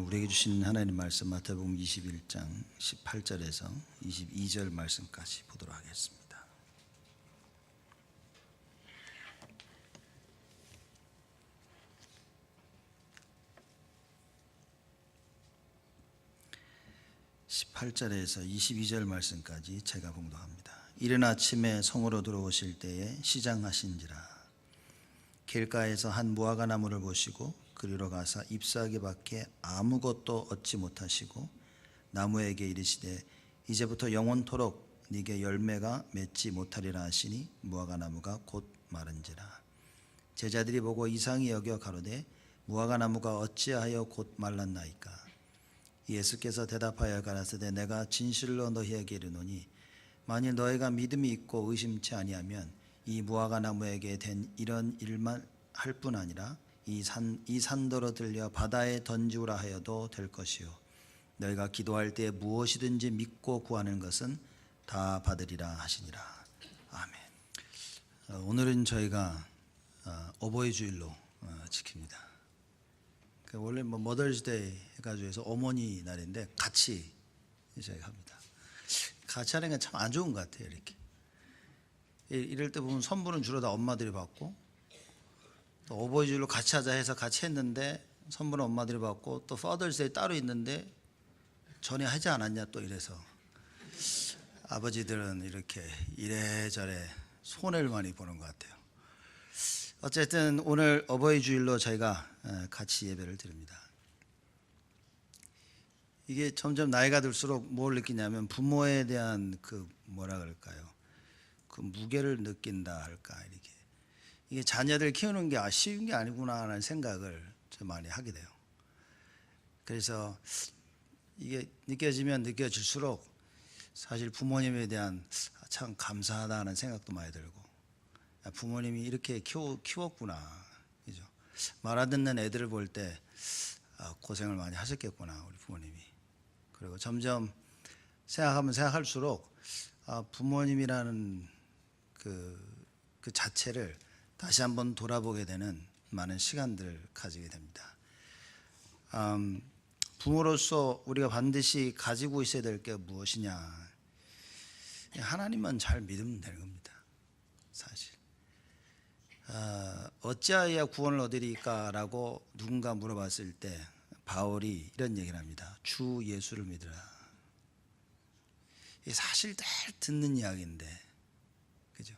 우리에게 주신 하나님 말씀 마태복음 21장 18절에서 22절 말씀까지 보도록 하겠습니다. (18절에서) 22절 말씀까지 제가 봉독합니다. 이른 아침에 성으로 들어오실 때에 시장하신지라. 길가에서 한 무화과 나무를 보시고 그리로 가사 잎사귀밖에 아무것도 얻지 못하시고 나무에게 이르시되 이제부터 영원토록 네게 열매가 맺지 못하리라 하시니 무화과 나무가 곧 마른지라. 제자들이 보고 이상히 여겨 가로되 무화과 나무가 어찌하여 곧 말랐나이까. 예수께서 대답하여 가라사대 내가 진실로 너희에게 이르노니 만일 너희가 믿음이 있고 의심치 아니하면 이 무화과 나무에게 된 이런 일만 할 뿐 아니라 이 산더러 들려 바다에 던지우라 하여도 될 것이요 너희가 기도할 때 무엇이든지 믿고 구하는 것은 다 받으리라 하시니라. 아멘. 오늘은 저희가 어버이 주일로 지킵니다. 원래 머더스데이 해가지고 해서 어머니 날인데 같이 저희가 합니다. 같이 하는 게 참 안 좋은 것 같아요. 이렇게 이럴 때 보면 선물은 주로 다 엄마들이 받고 또 어버이 주일로 같이 하자 해서 같이 했는데 선물은 엄마들이 받고 또 파더스데이 따로 있는데 전에 하지 않았냐 또 이래서 아버지들은 이렇게 이래저래 손해를 많이 보는 것 같아요. 어쨌든 오늘 어버이 주일로 저희가 같이 예배를 드립니다. 이게 점점 나이가 들수록 뭘 느끼냐면 부모에 대한 그 뭐라 그럴까요? 그 무게를 느낀다 할까 이렇게. 이게 자녀들 키우는 게 쉬운 게 아니구나라는 생각을 좀 많이 하게 돼요. 그래서 이게 느껴지면 느껴질수록 사실 부모님에 대한 참 감사하다는 생각도 많이 들고 부모님이 이렇게 키웠구나, 그죠? 말 안 듣는 애들을 볼 때 고생을 많이 하셨겠구나 우리 부모님이. 그리고 점점 생각하면 생각할수록 부모님이라는 그 자체를 다시 한번 돌아보게 되는 많은 시간들을 가지게 됩니다. 부모로서 우리가 반드시 가지고 있어야 될 게 무엇이냐? 하나님만 잘 믿으면 되는 겁니다. 사실 어찌하여 구원을 얻으리까라고 누군가 물어봤을 때 바울이 이런 얘기를 합니다. 주 예수를 믿으라. 이게 사실 늘 듣는 이야기인데, 그죠?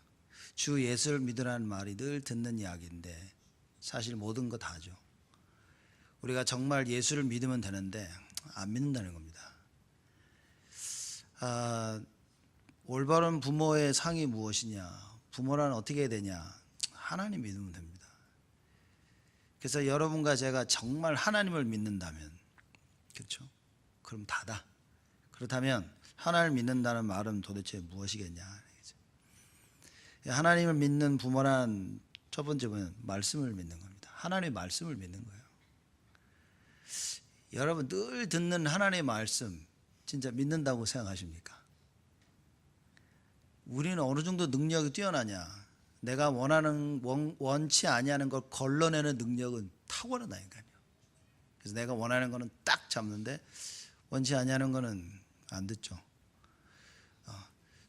주 예수를 믿으라는 말이 늘 듣는 이야기인데 사실 모든 거 다죠. 우리가 정말 예수를 믿으면 되는데 안 믿는다는 겁니다. 올바른 부모의 상이 무엇이냐? 부모란 어떻게 해야 되냐? 하나님 믿으면 됩니다. 그래서 여러분과 제가 정말 하나님을 믿는다면, 그렇죠? 그럼 다다. 그렇다면 하나님을 믿는다는 말은 도대체 무엇이겠냐? 하나님을 믿는 부모란 첫 번째는 말씀을 믿는 겁니다. 하나님의 말씀을 믿는 거예요. 여러분 늘 듣는 하나님의 말씀 진짜 믿는다고 생각하십니까? 우리는 어느 정도 능력이 뛰어나냐? 내가 원치 아니하는 걸 걸러내는 능력은 탁월하다니까요. 그래서 내가 원하는 거는 딱 잡는데 원치 아니하는 거는 안 듣죠.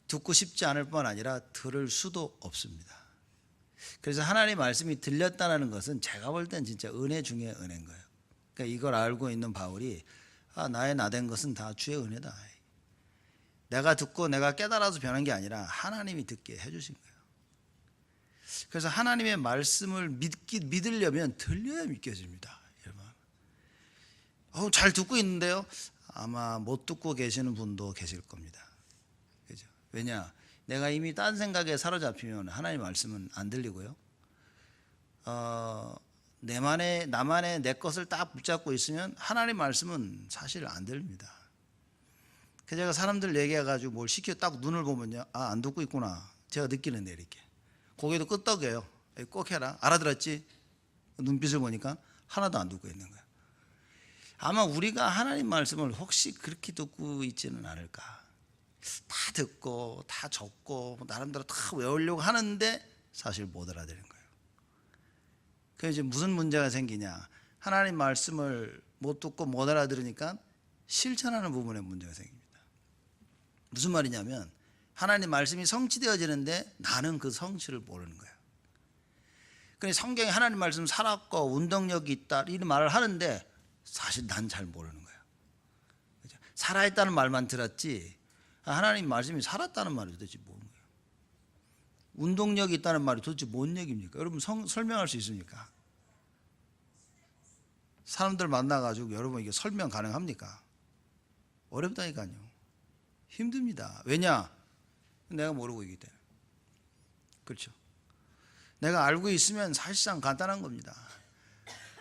듣고 싶지 않을 뿐 아니라 들을 수도 없습니다. 그래서 하나님의 말씀이 들렸다는 것은 제가 볼 땐 진짜 은혜 중에 은혜인 거예요. 그러니까 이걸 알고 있는 바울이 나의 나된 것은 다 주의 은혜다. 내가 듣고 내가 깨달아서 변한 게 아니라 하나님이 듣게 해주신 거예요. 그래서 하나님의 말씀을 믿으려면 들려야 믿겨집니다. 여러분 잘 듣고 있는데요, 아마 못 듣고 계시는 분도 계실 겁니다. 그죠? 왜냐? 내가 이미 딴 생각에 사로잡히면 하나님 말씀은 안 들리고요. 나만의 내 것을 딱 붙잡고 있으면 하나님 말씀은 사실 안 들립니다. 그래서 제가 사람들 얘기해가지고 뭘 시켜 딱 눈을 보면요, 안 듣고 있구나. 제가 느끼는데 이렇게 고개도 끄덕여요. 꼭 해라. 알아들었지? 눈빛을 보니까 하나도 안 듣고 있는 거예요. 아마 우리가 하나님 말씀을 혹시 그렇게 듣고 있지는 않을까. 다 듣고 다 적고 나름대로 다 외우려고 하는데 사실 못 알아들은 거예요. 그래서 이제 무슨 문제가 생기냐? 하나님 말씀을 못 듣고 못 알아들으니까 실천하는 부분에 문제가 생깁니다. 무슨 말이냐면 하나님 말씀이 성취되어지는데 나는 그 성취를 모르는 거예요. 그러니까 성경에 하나님 말씀 살았고 운동력이 있다 이런 말을 하는데 사실 난 잘 모르는 거예요. 살아있다는 말만 들었지 하나님 말씀이 살았다는 말이 도대체 뭔 거예요? 운동력이 있다는 말이 도대체 뭔 얘기입니까? 여러분 설명할 수 있습니까? 사람들 만나가지고 여러분 이게 설명 가능합니까? 어렵다니까요. 힘듭니다. 왜냐? 내가 모르고 있기 때문에. 그렇죠? 내가 알고 있으면 사실상 간단한 겁니다.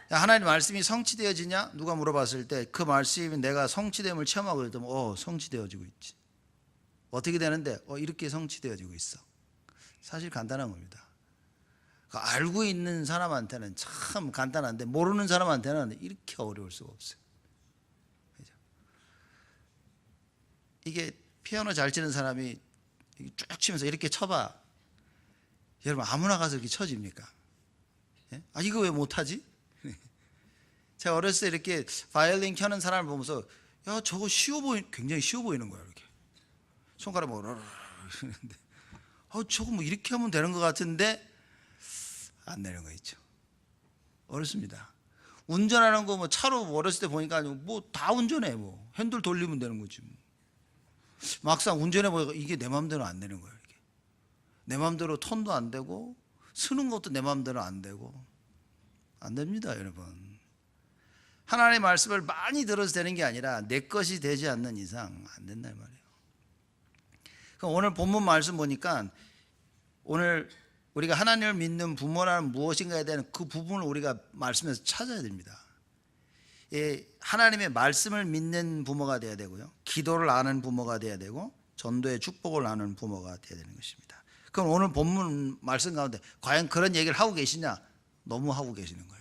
하나님 말씀이 성취되어지냐? 누가 물어봤을 때 그 말씀이 내가 성취됨을 체험하고 있다면 성취되어지고 있지. 어떻게 되는데? 이렇게 성취되어지고 있어. 사실 간단한 겁니다. 알고 있는 사람한테는 참 간단한데 모르는 사람한테는 이렇게 어려울 수가 없어요. 그죠? 이게 피아노 잘 치는 사람이 쭉 치면서 이렇게 쳐봐. 여러분 아무나 가서 이렇게 쳐집니까? 예? 이거 왜 못하지? 제가 어렸을 때 이렇게 바이올린 켜는 사람을 보면서 야 저거 굉장히 쉬워 보이는 거야. 이렇게 손가락 뭐 이러는데 저거 뭐 이렇게 하면 되는 것 같은데 안 되는 거 있죠. 어렵습니다. 운전하는 거 뭐 차로 어렸을 때 보니까 뭐 다 운전해. 뭐 핸들 돌리면 되는 거지. 뭐. 막상 운전해 보니까 이게 내 마음대로 안 되는 거예요. 이게. 내 마음대로 턴도 안 되고 쓰는 것도 내 마음대로 안 되고 안 됩니다, 여러분. 하나님의 말씀을 많이 들어서 되는 게 아니라 내 것이 되지 않는 이상 안 된단 말이에요. 그럼 오늘 본문 말씀 보니까 오늘 우리가 하나님을 믿는 부모라는 무엇인가에 대한 그 부분을 우리가 말씀에서 찾아야 됩니다. 하나님의 말씀을 믿는 부모가 되어야 되고요. 기도를 아는 부모가 되어야 되고 전도의 축복을 아는 부모가 되어야 되는 것입니다. 그럼 오늘 본문 말씀 가운데 과연 그런 얘기를 하고 계시냐? 너무 하고 계시는 거예요.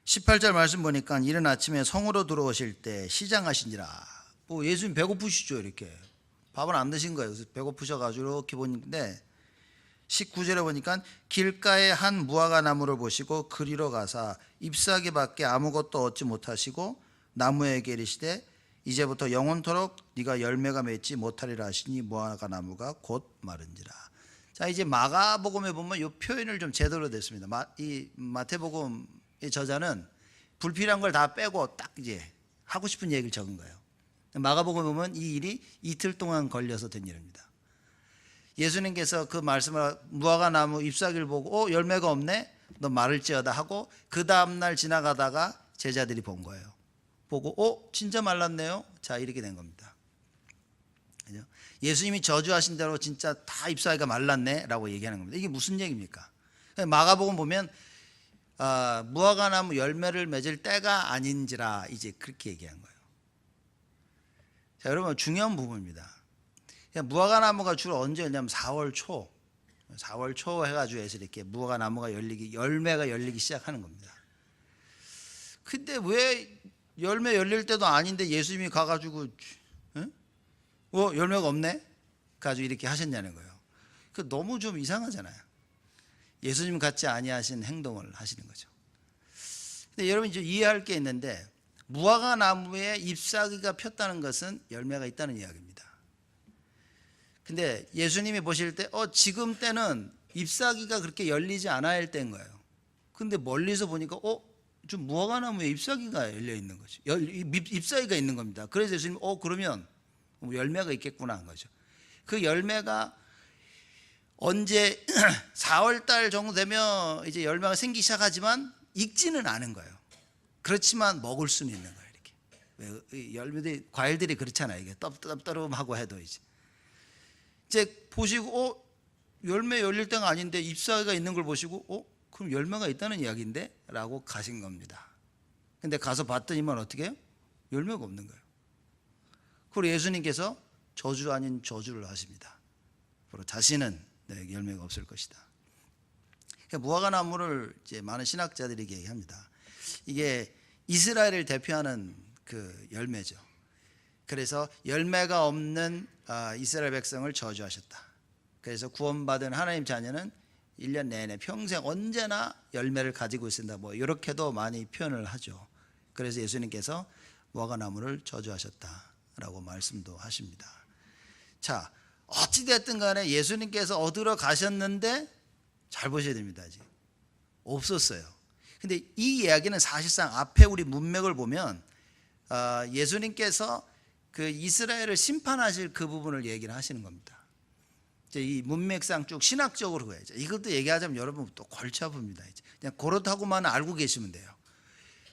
18절 말씀 보니까 이른 아침에 성으로 들어오실 때 시장하신지라. 뭐 예수님 배고프시죠 이렇게. 밥은 안 드신 거예요. 그래서 배고프셔가지고 이렇게 보는데 19절에 보니까 길가에 한 무화과 나무를 보시고 그리로 가사 잎사귀밖에 아무것도 얻지 못하시고 나무에게 이르시되 이제부터 영원토록 네가 열매가 맺지 못하리라 하시니 무화과 나무가 곧 마른지라. 자 이제 마가복음에 보면 이 표현을 좀 제대로 됐습니다. 이 마태복음의 저자는 불필요한 걸 다 빼고 딱 이제 하고 싶은 얘기를 적은 거예요. 마가복음에 보면 이 일이 이틀 동안 걸려서 된 일입니다. 예수님께서 그 말씀을 무화과 나무 잎사귀를 보고 열매가 없네 너 마를지어다 하고 그 다음날 지나가다가 제자들이 본 거예요. 보고 진짜 말랐네요. 자 이렇게 된 겁니다. 그죠? 예수님이 저주하신 대로 진짜 다 잎사귀가 말랐네 라고 얘기하는 겁니다. 이게 무슨 얘기입니까? 마가복음 보면 무화과 나무 열매를 맺을 때가 아닌지라 이제 그렇게 얘기한 거예요. 자, 여러분 중요한 부분입니다. 무화과 나무가 주로 언제 열냐면 4월 초 해가지고 해서 이렇게 무화과 나무가 열매가 열리기 시작하는 겁니다. 근데 왜 열매 열릴 때도 아닌데 예수님이 가가지고 열매가 없네? 가지고 이렇게 하셨냐는 거예요. 그 너무 좀 이상하잖아요. 예수님 같지 아니하신 행동을 하시는 거죠. 근데 여러분 이제 이해할 게 있는데 무화과 나무에 잎사귀가 폈다는 것은 열매가 있다는 이야기입니다. 근데 예수님이 보실 때 지금 때는 잎사귀가 그렇게 열리지 않아야 할 때인 거예요. 근데 멀리서 보니까 좀 무화과 나무에 잎사귀가 열려 있는 거죠. 잎사귀가 있는 겁니다. 그래서 예수님 그러면 열매가 있겠구나 한 거죠. 그 열매가 언제 4월 달 정도 되면 이제 열매가 생기기 시작하지만 익지는 않은 거예요. 그렇지만 먹을 수는 있는 거예요. 이렇게 열매들이 과일들이 그렇잖아요. 이게 떠름떠름하고 해도 이제 보시고 열매 열릴 때가 아닌데 잎사귀가 있는 걸 보시고 그럼 열매가 있다는 이야기인데 라고 가신 겁니다. 근데 가서 봤더니만 어떻게 해요? 열매가 없는 거예요. 그리고 예수님께서 저주 아닌 저주를 하십니다. 바로 다시는 너에게 열매가 없을 것이다. 그러니까 무화과 나무를 이제 많은 신학자들이 얘기합니다. 이게 이스라엘을 대표하는 그 열매죠. 그래서 열매가 없는 이스라엘 백성을 저주하셨다. 그래서 구원받은 하나님 자녀는 1년 내내 평생 언제나 열매를 가지고 있습니다. 뭐 이렇게도 많이 표현을 하죠. 그래서 예수님께서 무화과나무를 저주하셨다라고 말씀도 하십니다. 자, 어찌됐든 간에 예수님께서 얻으러 가셨는데 잘 보셔야 됩니다. 아직 없었어요. 근데 이 이야기는 사실상 앞에 우리 문맥을 보면 예수님께서 그 이스라엘을 심판하실 그 부분을 얘기를 하시는 겁니다. 이 문맥상 쭉 신학적으로 가야죠. 이것도 얘기하자면 여러분 또 골치 아픕니다. 그냥 그렇다고만 알고 계시면 돼요.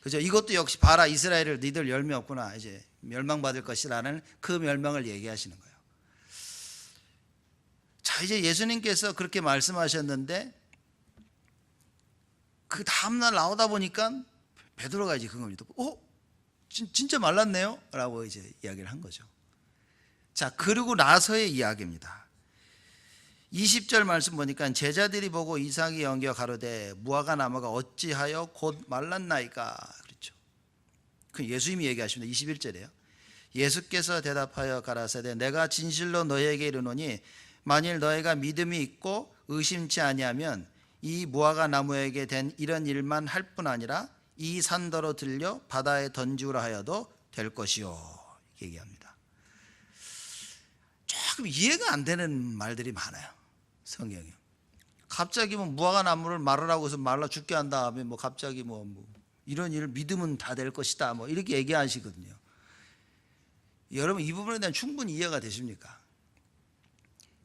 그죠? 이것도 역시 봐라 이스라엘을 니들 열매 없구나 이제 멸망받을 것이라는 그 멸망을 얘기하시는 거예요. 자, 이제 예수님께서 그렇게 말씀하셨는데 그 다음날 나오다 보니까 베드로가 이제 그겁니다. 진짜 말랐네요? 라고 이제 이야기를 한 거죠. 자, 그러고 나서의 이야기입니다. 20절 말씀 보니까 제자들이 보고 이상히 여겨 가로되 무화과 나무가 어찌하여 곧 말랐나이까. 그렇죠. 그 예수님이 얘기하십니다. 21절이에요. 예수께서 대답하여 가라사대 내가 진실로 너희에게 이르노니 만일 너희가 믿음이 있고 의심치 아니하면 이 무화과 나무에게 된 이런 일만 할 뿐 아니라 이 산더러 들려 바다에 던지우라 하여도 될 것이요. 얘기합니다. 조금 이해가 안 되는 말들이 많아요. 성경이. 갑자기 뭐 무화과 나무를 마르라고 해서 말라 죽게 한 다음에 뭐 갑자기 뭐 이런 일을 믿으면 다 될 것이다 뭐 이렇게 얘기하시거든요. 여러분 이 부분에 대한 충분히 이해가 되십니까?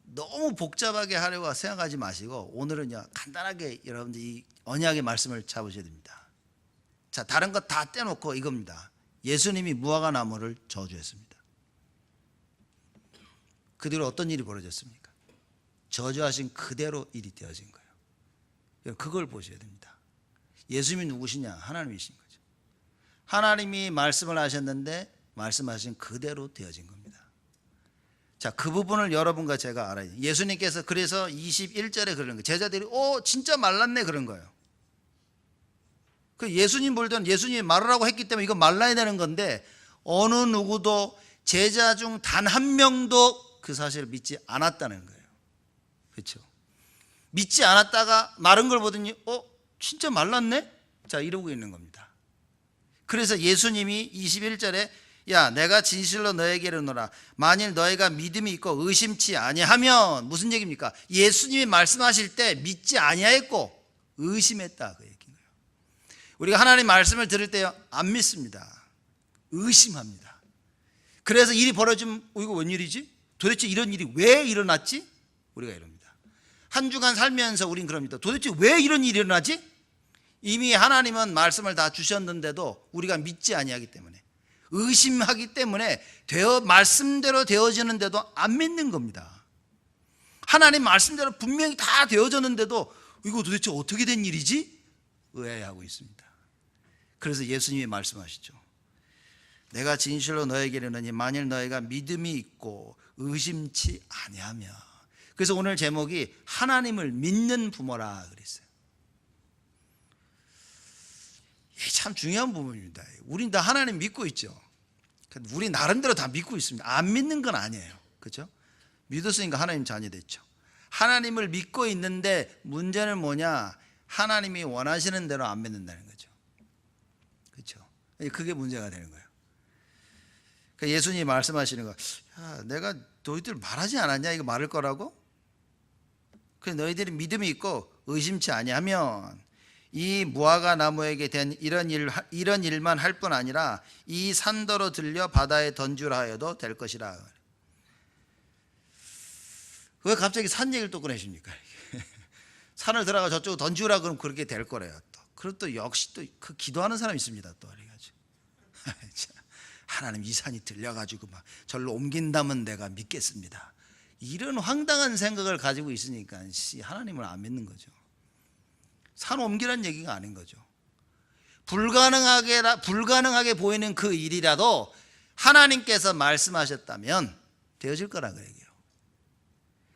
너무 복잡하게 하려고 생각하지 마시고 오늘은요 간단하게 여러분들 이 언약의 말씀을 잡으셔야 됩니다. 자, 다른 것 다 떼놓고 이겁니다. 예수님이 무화과 나무를 저주했습니다. 그 뒤로 어떤 일이 벌어졌습니까? 저주하신 그대로 일이 되어진 거예요. 그걸 보셔야 됩니다. 예수님이 누구시냐? 하나님이신 거죠. 하나님이 말씀을 하셨는데 말씀하신 그대로 되어진 겁니다. 자, 그 부분을 여러분과 제가 알아야 돼요. 예수님께서 그래서 21절에 그러는 거예요. 제자들이 진짜 말랐네 그런 거예요. 그 예수님 볼 때는 예수님이 말으라고 했기 때문에 이거 말라야 되는 건데 어느 누구도 제자 중 단 한 명도 그 사실을 믿지 않았다는 거예요. 그렇죠? 믿지 않았다가 마른 걸 보더니 진짜 말랐네? 자, 이러고 있는 겁니다. 그래서 예수님이 21절에 야 내가 진실로 너에게 이르노라 만일 너희가 믿음이 있고 의심치 아니하면 무슨 얘기입니까? 예수님이 말씀하실 때 믿지 아니하였고 의심했다 그 얘기인 거예요. 우리가 하나님 말씀을 들을 때 안 믿습니다. 의심합니다. 그래서 일이 벌어지면 이거 웬일이지? 도대체 이런 일이 왜 일어났지? 우리가 이럽니다. 한 주간 살면서 우린 그럽니다. 도대체 왜 이런 일이 일어나지? 이미 하나님은 말씀을 다 주셨는데도 우리가 믿지 아니하기 때문에 의심하기 때문에 말씀대로 되어지는데도 안 믿는 겁니다. 하나님 말씀대로 분명히 다 되어졌는데도 이거 도대체 어떻게 된 일이지? 의아해하고 있습니다. 그래서 예수님이 말씀하시죠. 내가 진실로 너에게 이르노니 만일 너희가 믿음이 있고 의심치 아니하면. 그래서 오늘 제목이 하나님을 믿는 부모라 그랬어요. 참 중요한 부분입니다. 우린 다 하나님 믿고 있죠. 우리 나름대로 다 믿고 있습니다. 안 믿는 건 아니에요. 그렇죠? 믿었으니까 하나님 자녀 됐죠. 하나님을 믿고 있는데 문제는 뭐냐? 하나님이 원하시는 대로 안 믿는다는 거죠. 그렇죠? 그게 문제가 되는 거예요. 그러니까 예수님이 말씀하시는 거, 내가 너희들 말하지 않았냐? 이거 말할 거라고? 그래서 너희들이 믿음이 있고 의심치 아니하면 이 무화과 나무에게 된 이런 일만 할 뿐 아니라 이 산더러 들려 바다에 던지라 하여도 될 것이라. 왜 갑자기 산 얘기를 또 꺼내십니까? 산을 들어가 저쪽으로 던지라 그러면 그렇게 될 거래요. 그리고 또 역시 또 그 기도하는 사람이 있습니다. 또 그래가지고 하나님 이 산이 들려가지고 막 절로 옮긴다면 내가 믿겠습니다. 이런 황당한 생각을 가지고 있으니까 하나님을 안 믿는 거죠. 산 옮기라는 얘기가 아닌 거죠. 불가능하게 보이는 그 일이라도 하나님께서 말씀하셨다면 되어질 거라고 얘기해요.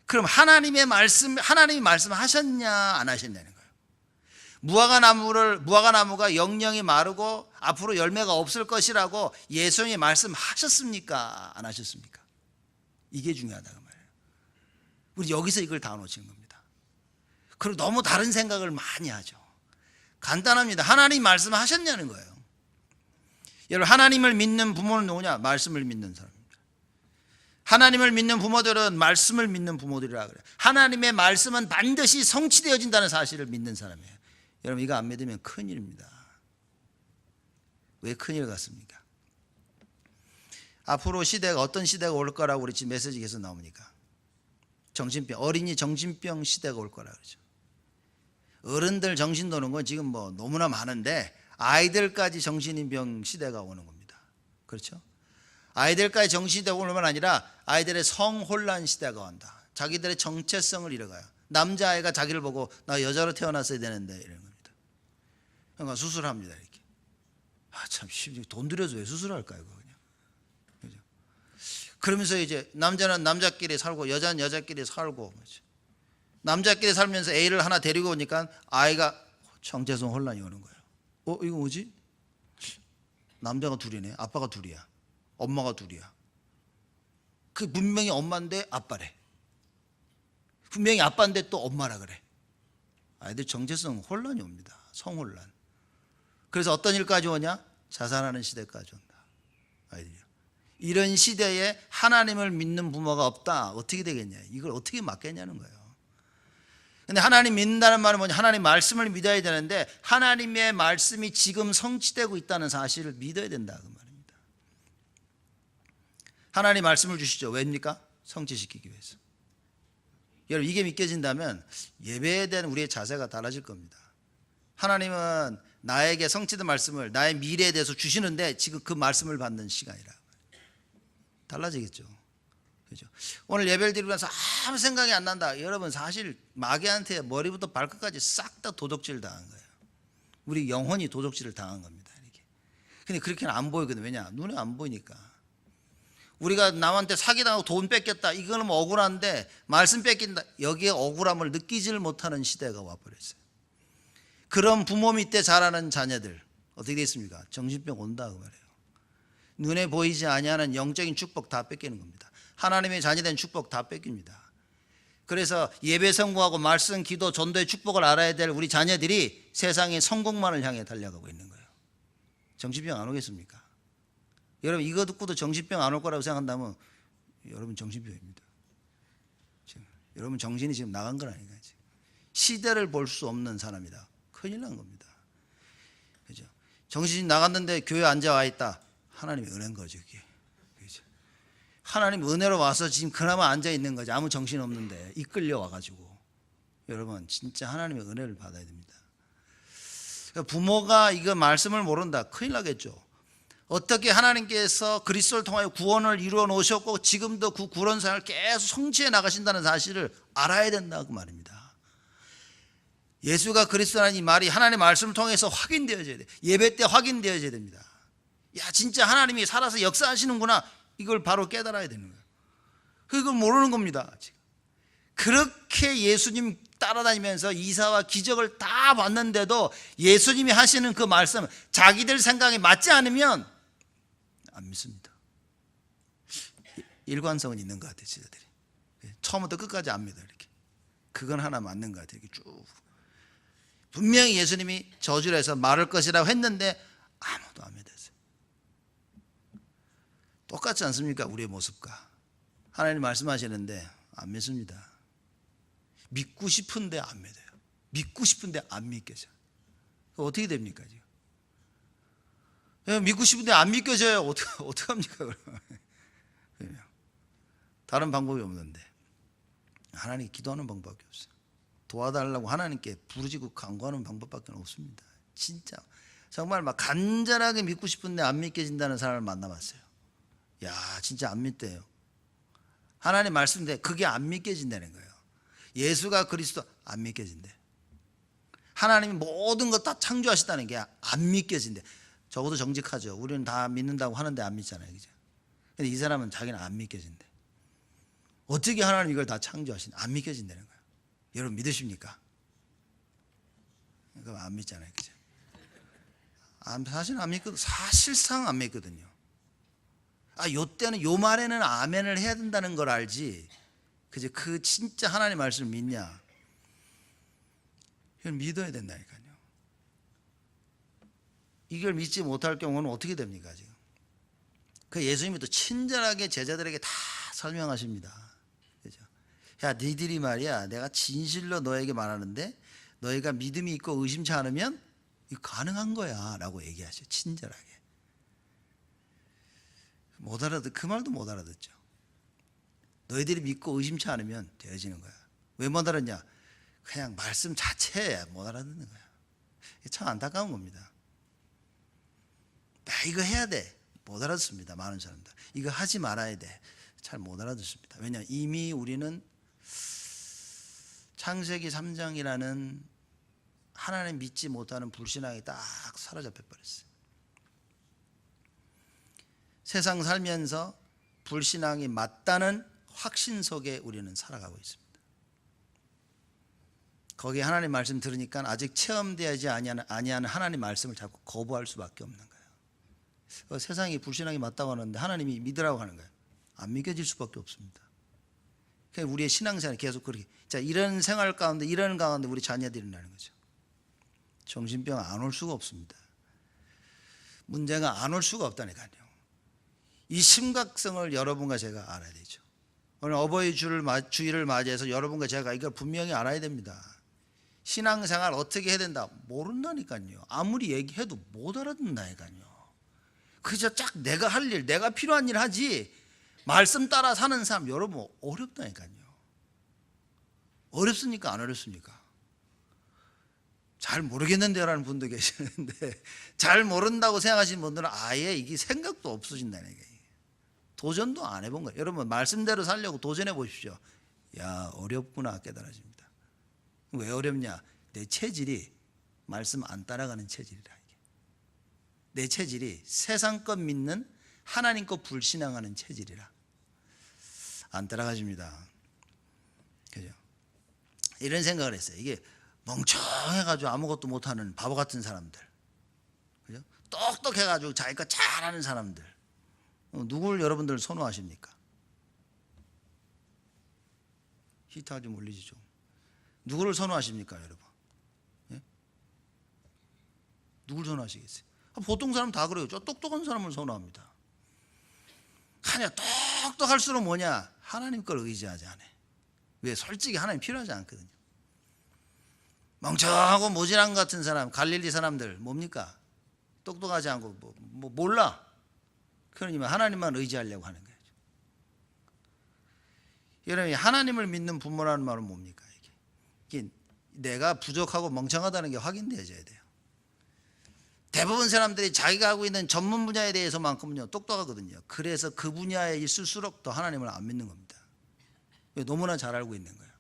그럼 하나님이 말씀하셨냐 안 하셨냐는 거예요. 무화과 나무가 영영이 마르고 앞으로 열매가 없을 것이라고 예수님이 말씀하셨습니까? 안 하셨습니까? 이게 중요하다고 말해요. 우리 여기서 이걸 다 놓치는 겁니다. 그리고 너무 다른 생각을 많이 하죠. 간단합니다. 하나님 말씀하셨냐는 거예요. 여러분, 하나님을 믿는 부모는 누구냐? 말씀을 믿는 사람입니다. 하나님을 믿는 부모들은 말씀을 믿는 부모들이라 그래요. 하나님의 말씀은 반드시 성취되어진다는 사실을 믿는 사람이에요. 여러분, 이거 안 믿으면 큰일입니다. 왜 큰일 같습니까? 앞으로 시대가 어떤 시대가 올 거라고 우리 지금 메시지 계속 나오니까 정신병, 어린이 정신병 시대가 올 거라 그러죠. 어른들 정신 도는 건 지금 뭐 너무나 많은데 아이들까지 정신병 시대가 오는 겁니다. 그렇죠? 아이들까지 정신시대가 오는 건 아니라 아이들의 성혼란 시대가 온다. 자기들의 정체성을 잃어가요. 남자아이가 자기를 보고 나 여자로 태어났어야 되는데 이런 겁니다. 그러니까 수술합니다. 이렇게. 참 돈 들여서 왜 수술할까요? 그냥. 그죠? 그러면서 이제 남자는 남자끼리 살고 여자는 여자끼리 살고, 그렇죠? 남자끼리 살면서 애를 하나 데리고 오니까 아이가 정체성 혼란이 오는 거예요. 이거 뭐지? 남자가 둘이네. 아빠가 둘이야. 엄마가 둘이야. 그 분명히 엄마인데 아빠래. 분명히 아빠인데 또 엄마라 그래. 아이들 정체성 혼란이 옵니다. 성혼란. 그래서 어떤 일까지 오냐? 자살하는 시대까지 온다. 아이들이요. 이런 시대에 하나님을 믿는 부모가 없다. 어떻게 되겠냐? 이걸 어떻게 막겠냐는 거예요. 근데 하나님 믿는다는 말은 뭐냐? 하나님 말씀을 믿어야 되는데 하나님의 말씀이 지금 성취되고 있다는 사실을 믿어야 된다 그 말입니다. 하나님 말씀을 주시죠. 왜입니까? 성취시키기 위해서. 여러분, 이게 믿겨진다면 예배에 대한 우리의 자세가 달라질 겁니다. 하나님은 나에게 성취된 말씀을, 나의 미래에 대해서 주시는데 지금 그 말씀을 받는 시간이라. 달라지겠죠. 그죠? 오늘 예배를 드리면서 아무 생각이 안 난다. 여러분, 사실 마귀한테 머리부터 발끝까지 싹 다 도둑질 당한 거예요. 우리 영혼이 도둑질을 당한 겁니다. 이렇게. 근데 그렇게는 안 보이거든요. 왜냐? 눈에 안 보이니까. 우리가 남한테 사기당하고 돈 뺏겼다. 이거는 뭐 억울한데 말씀 뺏긴다. 여기에 억울함을 느끼지를 못하는 시대가 와버렸어요. 그런 부모 밑에 자라는 자녀들 어떻게 되겠습니까? 정신병 온다 그 말이에요. 눈에 보이지 아니하는 영적인 축복 다 뺏기는 겁니다. 하나님의 자녀된 축복 다 뺏깁니다. 그래서 예배 성공하고 말씀, 기도, 전도의 축복을 알아야 될 우리 자녀들이 세상의 성공만을 향해 달려가고 있는 거예요. 정신병 안 오겠습니까? 여러분, 이거 듣고도 정신병 안 올 거라고 생각한다면 여러분 정신병입니다. 지금 여러분 정신이 지금 나간 건 아닌가요? 시대를 볼 수 없는 사람이다. 큰일 난 겁니다. 그죠? 정신이 나갔는데 교회 앉아와 있다. 하나님의 은혜인 거죠, 그게. 그죠? 하나님 은혜로 와서 지금 그나마 앉아 있는 거지. 아무 정신 없는데 이끌려 와가지고. 여러분, 진짜 하나님의 은혜를 받아야 됩니다. 부모가 이거 말씀을 모른다. 큰일 나겠죠. 어떻게 하나님께서 그리스도를 통하여 구원을 이루어 놓으셨고 지금도 그 구원 생활을 계속 성취해 나가신다는 사실을 알아야 된다 그 말입니다. 예수가 그리스도라는 이 말이 하나님의 말씀을 통해서 확인되어져야 돼. 예배 때 확인되어져야 됩니다. 야, 진짜 하나님이 살아서 역사하시는구나. 이걸 바로 깨달아야 되는 거예요. 그걸 모르는 겁니다. 지금. 그렇게 예수님 따라다니면서 이사와 기적을 다 봤는데도 예수님이 하시는 그 말씀 자기들 생각에 맞지 않으면 안 믿습니다. 일관성은 있는 것 같아요. 지자들이 처음부터 끝까지 안 믿어요. 이렇게. 그건 하나 맞는 것 같아요. 이렇게 쭉 분명히 예수님이 저주를 해서 말할 것이라고 했는데 아무도 안 믿었어요. 똑같지 않습니까? 우리의 모습과 하나님 말씀하시는데 안 믿습니다. 믿고 싶은데 안 믿어요. 믿고 싶은데 안 믿겨져요. 어떻게 됩니까 지금? 믿고 싶은데 안 믿겨져요. 어떻게 합니까 그러면? 다른 방법이 없는데 하나님 기도하는 방법밖에 없어요. 도와달라고 하나님께 부르짖고 간구하는 방법밖에 없습니다. 진짜 정말 막 간절하게 믿고 싶은데 안 믿겨진다는 사람을 만나봤어요. 야, 진짜 안 믿대요. 하나님 말씀인데 그게 안 믿겨진다는 거예요. 예수가 그리스도 안 믿겨진대. 하나님이 모든 것 다 창조하셨다는 게 안 믿겨진대. 적어도 정직하죠. 우리는 다 믿는다고 하는데 안 믿잖아요, 그죠? 근데 이 사람은 자기는 안 믿겨진대. 어떻게 하나님 이걸 다 창조하신? 안 믿겨진다는 거예요. 여러분 믿으십니까? 그럼 안 믿잖아요, 그죠? 사실은 안 믿거든. 사실상 안 믿거든요. 요 때는 요 말에는 아멘을 해야 된다는 걸 알지. 그죠? 그 진짜 하나님 말씀을 믿냐? 이걸 믿어야 된다니까요. 이걸 믿지 못할 경우는 어떻게 됩니까 지금? 그 예수님이 또 친절하게 제자들에게 다 설명하십니다. 그죠? 야, 니들이 말이야, 내가 진실로 너에게 말하는데 너희가 믿음이 있고 의심치 않으면 이거 가능한 거야 라고 얘기하셔. 친절하게. 못 알아듣, 그 말도 못 알아듣죠. 너희들이 믿고 의심치 않으면 되어지는 거야. 왜 못 알았냐? 그냥 말씀 자체에 못 알아듣는 거야. 참 안타까운 겁니다. 나 이거 해야 돼. 못 알아듣습니다. 많은 사람들. 이거 하지 말아야 돼. 잘 못 알아듣습니다. 왜냐? 이미 우리는 창세기 3장이라는 하나님 믿지 못하는 불신앙이 딱 사로잡혀 버렸어요. 세상 살면서 불신앙이 맞다는 확신 속에 우리는 살아가고 있습니다. 거기에 하나님 말씀 들으니까 아직 체험되지 아니하는 하나님 말씀을 자꾸 거부할 수밖에 없는 거예요. 세상이 불신앙이 맞다고 하는데 하나님이 믿으라고 하는 거예요. 안 믿겨질 수밖에 없습니다. 그러니까 우리의 신앙생활이 계속 그렇게, 자, 이런 생활 가운데, 이런 가운데 우리 자녀들이 일어나는 거죠. 정신병 안 올 수가 없습니다. 문제가 안 올 수가 없다니까요. 이 심각성을 여러분과 제가 알아야 되죠. 오늘 어버이 주일을 맞이해서 여러분과 제가 이걸 분명히 알아야 됩니다. 신앙생활 어떻게 해야 된다? 모른다니까요. 아무리 얘기해도 못 알아듣는다니까요. 그저 쫙 내가 할 일, 내가 필요한 일 하지 말씀 따라 사는 사람 여러분 어렵다니까요. 어렵습니까? 안 어렵습니까? 잘 모르겠는데라는 분도 계시는데 잘 모른다고 생각하시는 분들은 아예 이게 생각도 없으신다는 얘기예요. 도전도 안 해본 거예요. 여러분 말씀대로 살려고 도전해 보십시오. 야, 어렵구나 깨달아집니다. 왜 어렵냐? 내 체질이 말씀 안 따라가는 체질이라. 이게. 내 체질이 세상 것 믿는 하나님 것 불신앙하는 체질이라 안 따라가집니다. 그죠? 이런 생각을 했어요. 이게 멍청해가지고 아무것도 못하는 바보 같은 사람들, 그죠? 똑똑해가지고 자기 거 잘하는 사람들, 누굴 여러분들 선호하십니까? 히트하지 몰리지 좀. 누구를 선호하십니까, 여러분? 예? 누굴 선호하시겠어요? 보통 사람 다 그래요. 저 똑똑한 사람을 선호합니다. 하냐, 똑똑할수록 뭐냐? 하나님 걸 의지하지 않아. 왜? 솔직히 하나님 필요하지 않거든요. 멍청하고 모질한 같은 사람, 갈릴리 사람들 뭡니까? 똑똑하지 않고 뭐 몰라. 그러니까 하나님만 의지하려고 하는 거예요. 여러분, 하나님을 믿는 부모라는 말은 뭡니까? 이게 내가 부족하고 멍청하다는 게 확인되어져야 돼요. 대부분 사람들이 자기가 하고 있는 전문 분야에 대해서만큼은요 똑똑하거든요. 그래서 그 분야에 있을수록 더 하나님을 안 믿는 겁니다. 왜? 너무나 잘 알고 있는 거예요.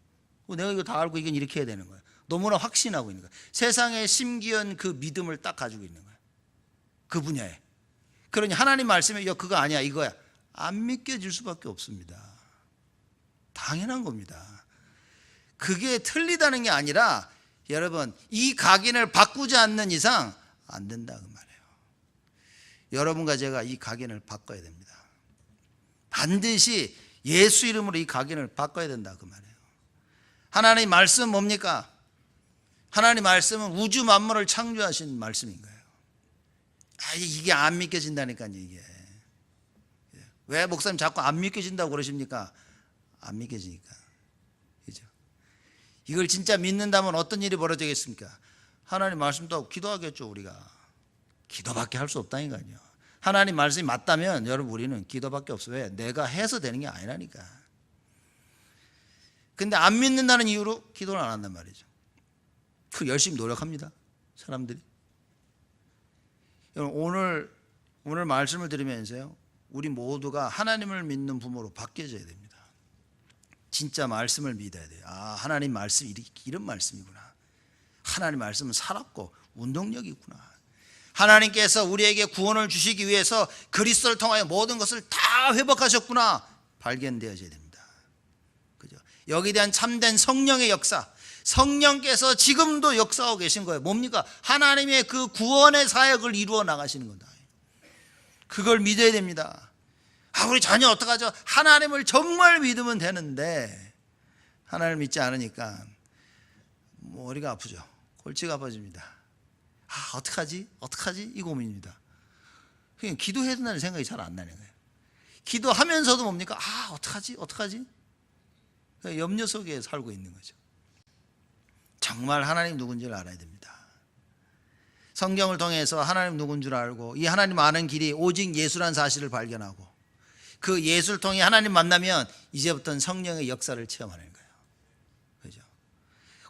내가 이거 다 알고 이건 이렇게 해야 되는 거예요. 너무나 확신하고 있는 거예요. 세상에 심기한 그 믿음을 딱 가지고 있는 거예요. 그 분야에. 그러니 하나님 말씀에 그거 아니야 이거야. 안 믿겨질 수밖에 없습니다. 당연한 겁니다. 그게 틀리다는 게 아니라 여러분 이 각인을 바꾸지 않는 이상 안 된다 그 말이에요. 여러분과 제가 이 각인을 바꿔야 됩니다. 반드시 예수 이름으로 이 각인을 바꿔야 된다 그 말이에요. 하나님 말씀 뭡니까? 하나님 말씀은 우주 만물을 창조하신 말씀인 거예요. 이게 안 믿겨진다니까요. 이게 왜 목사님 자꾸 안 믿겨진다고 그러십니까? 안 믿겨지니까. 그죠? 이걸 진짜 믿는다면 어떤 일이 벌어지겠습니까? 하나님 말씀도 하고 기도하겠죠. 우리가 기도밖에 할 수 없다니까요. 하나님 말씀이 맞다면 여러분 우리는 기도밖에 없어요. 왜? 내가 해서 되는 게 아니라니까. 근데 안 믿는다는 이유로 기도를 안 한단 말이죠. 그 열심히 노력합니다. 사람들이. 오늘 말씀을 들으면서요, 우리 모두가 하나님을 믿는 부모로 바뀌어져야 됩니다. 진짜 말씀을 믿어야 돼요. 하나님 말씀이 이런 말씀이구나. 하나님 말씀은 살았고 운동력이 있구나. 하나님께서 우리에게 구원을 주시기 위해서 그리스도를 통하여 모든 것을 다 회복하셨구나. 발견되어져야 됩니다. 그죠? 여기에 대한 참된 성령의 역사, 성령께서 지금도 역사하고 계신 거예요. 뭡니까? 하나님의 그 구원의 사역을 이루어 나가시는 거다. 그걸 믿어야 됩니다. 우리 자녀 어떡하죠? 하나님을 정말 믿으면 되는데 하나님을 믿지 않으니까 머리가 아프죠. 골치가 아파집니다. 아, 어떡하지? 어떡하지? 이 고민입니다. 그냥 기도해야 된다는 생각이 잘 안 나는 거예요. 기도하면서도 뭡니까? 아, 어떡하지? 어떡하지? 염려 속에 살고 있는 거죠. 정말 하나님 누군지를 알아야 됩니다. 성경을 통해서 하나님 누군 줄 알고 이 하나님 아는 길이 오직 예수란 사실을 발견하고 그 예수를 통해 하나님 만나면 이제부터는 성령의 역사를 체험하는 거예요. 그죠?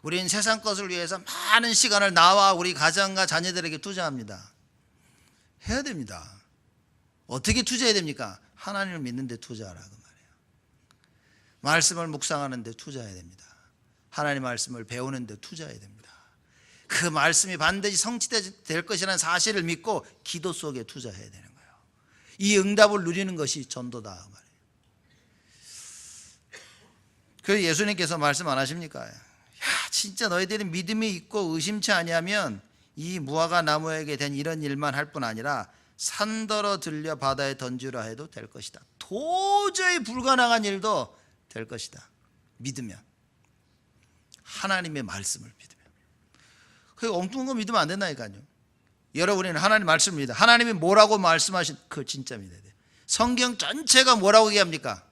우리는 세상 것을 위해서 많은 시간을 나와 우리 가정과 자녀들에게 투자합니다. 해야 됩니다. 어떻게 투자해야 됩니까? 하나님을 믿는 데 투자하라고 말해요. 말씀을 묵상하는 데 투자해야 됩니다. 하나님 말씀을 배우는 데 투자해야 됩니다. 그 말씀이 반드시 성취될 것이라는 사실을 믿고 기도 속에 투자해야 되는 거예요. 이 응답을 누리는 것이 전도다 말이에요. 그래서 예수님께서 말씀 안 하십니까? 야, 진짜 너희들이 믿음이 있고 의심치 아니하면 이 무화과 나무에게 된 이런 일만 할 뿐 아니라 산더러 들려 바다에 던지라 해도 될 것이다. 도저히 불가능한 일도 될 것이다. 믿으면, 하나님의 말씀을 믿으면. 그 엉뚱한 거 믿으면 안 된다니까요. 여러분은 하나님 말씀을 믿어. 하나님이 뭐라고 말씀하신 그 진짜 믿어야 돼요. 성경 전체가 뭐라고 얘기합니까?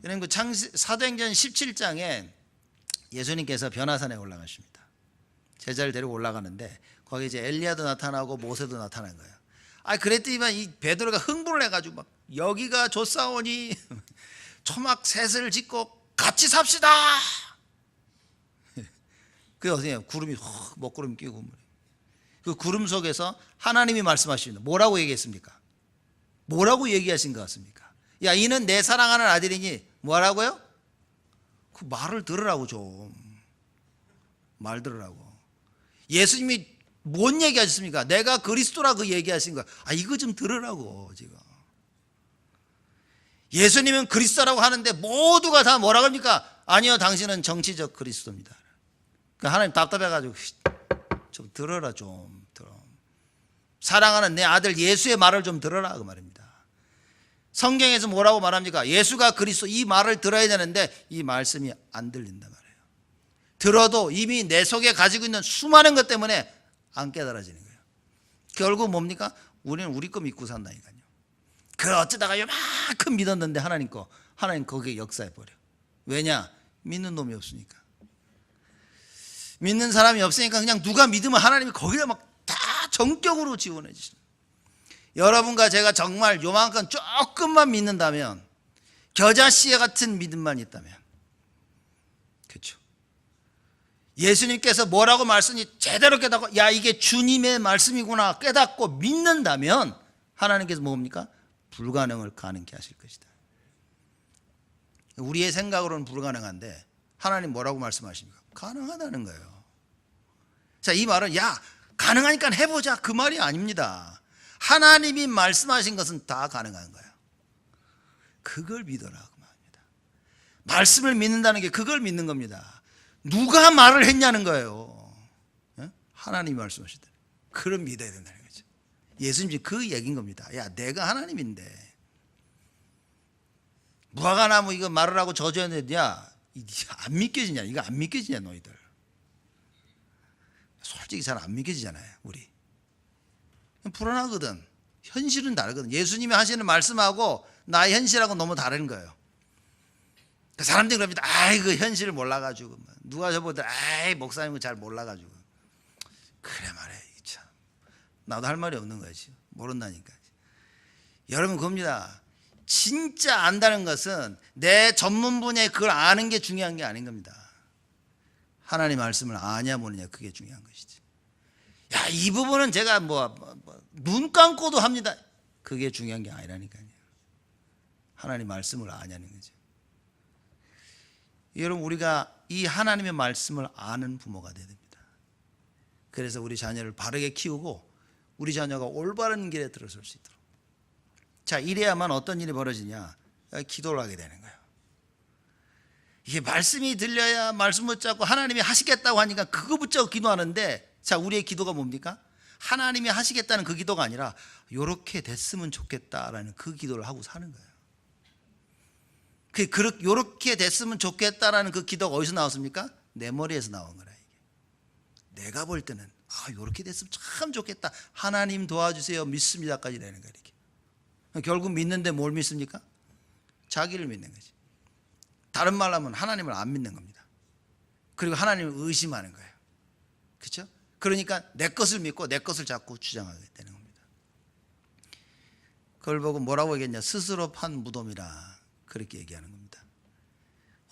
그 사도행전 17장에 예수님께서 변화산에 올라가십니다. 제자를 데리고 올라가는데 거기 이제 엘리야도 나타나고 모세도 나타난 거예요. 아, 그랬더니만 이 베드로가 흥분을 해가지고 막 여기가 좋사오니 초막 셋을 짓고 같이 삽시다. 그게 어떻게 해요? 구름이 먹구름 끼고 그 구름 속에서 하나님이 말씀하십니다. 뭐라고 얘기했습니까? 뭐라고 얘기하신 것 같습니까? 야, 이는 내 사랑하는 아들이니 뭐라고요? 그 말을 들으라고 좀. 말 들으라고. 예수님이 뭔 얘기하셨습니까? 내가 그리스도라 그 얘기하신 거야. 아, 이거 좀 들으라고 지금. 예수님은 그리스도라고 하는데 모두가 다 뭐라고 합니까? 아니요, 당신은 정치적 그리스도입니다. 하나님 답답해가지고 좀 들어라 좀 들어. 사랑하는 내 아들 예수의 말을 좀 들어라 그 말입니다. 성경에서 뭐라고 말합니까? 예수가 그리스도, 이 말을 들어야 되는데 이 말씀이 안 들린단 말이에요. 들어도 이미 내 속에 가지고 있는 수많은 것 때문에 안 깨달아지는 거예요. 결국 뭡니까? 우리는 우리 거 믿고 산다니까요. 그 어쩌다가 요만큼 믿었는데 하나님 거기에 역사해버려. 왜냐? 믿는 놈이 없으니까. 믿는 사람이 없으니까 그냥 누가 믿으면 하나님이 거기다 막 다 전격으로 지원해 주시는. 여러분과 제가 정말 요만큼 조금만 믿는다면, 겨자씨에 같은 믿음만 있다면, 그렇죠? 예수님께서 뭐라고 말씀이 제대로 깨닫고, 야, 이게 주님의 말씀이구나 깨닫고 믿는다면 하나님께서 뭡니까? 불가능을 가능케 하실 것이다. 우리의 생각으로는 불가능한데 하나님 뭐라고 말씀하십니까? 가능하다는 거예요. 자, 이 말은 야, 가능하니까 해보자 그 말이 아닙니다. 하나님이 말씀하신 것은 다 가능한 거예요. 그걸 믿어라 그 말입니다. 말씀을 믿는다는 게 그걸 믿는 겁니다. 누가 말을 했냐는 거예요. 하나님이 말씀하시더니 그럼 믿어야 된다는 거죠. 예수님이 그 얘기인 겁니다. 야, 내가 하나님인데 무화과나무 이거 말을 하고 저주했는데 야, 안 믿겨지냐? 이거 안 믿겨지냐 너희들? 솔직히 잘 안 믿겨지잖아요. 우리 불안하거든. 현실은 다르거든. 예수님이 하시는 말씀하고 나의 현실하고 너무 다른 거예요. 사람들이 그럽니다. 아이, 그 현실을 몰라가지고 누가 저보다 아이, 목사님은 잘 몰라가지고. 그래 말해. 참 나도 할 말이 없는 거지. 모른다니까. 여러분 겁니다. 진짜 안다는 것은 내 전문 분야에 그걸 아는 게 중요한 게 아닌 겁니다. 하나님 말씀을 아냐 모르냐 그게 중요한 것이지. 야, 이 부분은 제가 눈 감고도 합니다. 그게 중요한 게 아니라니까요. 하나님 말씀을 아냐는 거죠. 여러분, 우리가 이 하나님의 말씀을 아는 부모가 돼야 됩니다. 그래서 우리 자녀를 바르게 키우고 우리 자녀가 올바른 길에 들어설 수 있도록. 자, 이래야만 어떤 일이 벌어지냐? 기도를 하게 되는 거예요. 이게 말씀이 들려야 말씀 붙잡고 하나님이 하시겠다고 하니까 그거 붙잡고 기도하는데, 자, 우리의 기도가 뭡니까? 하나님이 하시겠다는 그 기도가 아니라 요렇게 됐으면 좋겠다라는 그 기도를 하고 사는 거예요. 요렇게 됐으면 좋겠다라는 그 기도가 어디서 나왔습니까? 내 머리에서 나온 거라. 이게 내가 볼 때는 이렇게 됐으면 참 좋겠다. 하나님 도와주세요. 믿습니다까지 되는 거예요. 이렇게. 결국 믿는데 뭘 믿습니까? 자기를 믿는 거지. 다른 말로 하면 하나님을 안 믿는 겁니다. 그리고 하나님을 의심하는 거예요. 그렇죠? 그러니까 내 것을 믿고 내 것을 자꾸 주장하게 되는 겁니다. 그걸 보고 뭐라고 얘기했냐? 스스로 판 무덤이라 그렇게 얘기하는 겁니다.